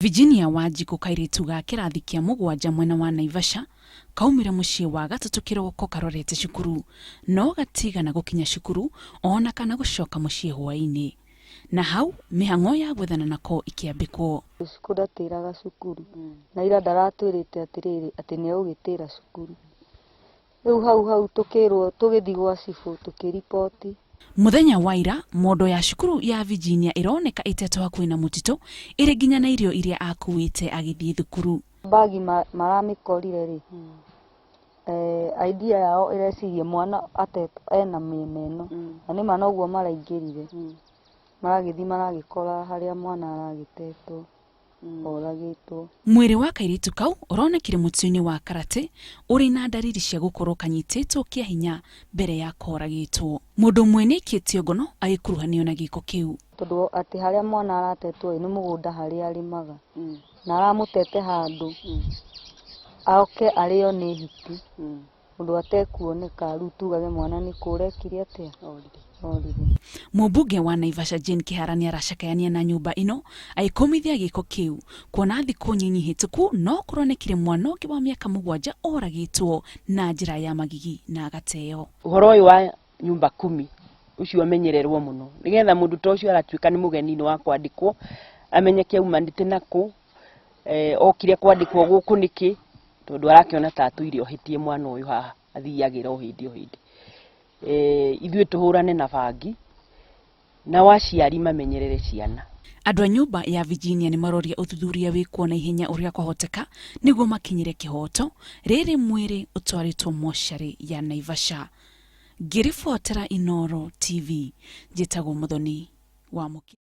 Virginia Wanjiku kairitu ga kirathi kia mugwanja mwena wa Naivasha kaumira mucii wa gatatu kiroko karorete cukuru no gatigana gukinya cukuru ona kana gucoka mucii hwaini na hau mihang'o ya gwethana nako ikiambikwo cukuru ndatiraga cukuru na ira ndaratwirite atiriri ati ni ugitira cukuru riu hau tukirwo tugithi gwa cibu tukiripoti. Muthenya wa ira mondo ya cukuru ya Virginia ironeka iteto hakuhi na mutito iri nginya na irio iria akuite agithii thukuru. Bagi maramikorire ri idea yao irecirie mwana ena mieneno na ni manoguo maraingirire maragithi maragikora haria mwana aragitetwo oragitwo. Mwiri wa kairitu kau uronekire mutio-ini wa karate uri na ndariri cia gukorwo kanyitetwo kia hinya mbere ya koragitwo. Mundu mwenekitie ngono agikuruhanio na giko kiu tondu ati haria mwana aratetwo ni mugunda haria arimaga na aramutete handu aoke ario ni hiti undu atekuoneka riu tugage mwana ni kurekire atia orire. Mubunge wa Naivasha Jane Kiharani aracakayania na nyumba ino aikomithia giko kiu kuona thiku nyinyi hituku no kuronekire mwana ungi wa miaka 7 oragitwo na njira ya magigi na agateo. Uhoro uyu wa nyumba 10 ucio amenyererwo muno nigetha mundu ta ucio aratuika ni mugeni wa kwandikwo amenye kiaumanite naku okire kwandikwo guku niki tondu arakiona ta atuire ohitie mwana uyu haha athiagira ohindi ithuĩ tuhurane na bangi na waciari mamenyerere ciana. Andu a nyumba ya Virginia ni maroria uthuthuria wikwo na ihenya uria kwahoteka niguo makinyire kihoto riri mwiri utwaritwo moshari ya Naivasha. Ngiribotera Inooro TV njitagwo Muthoni wa Muki.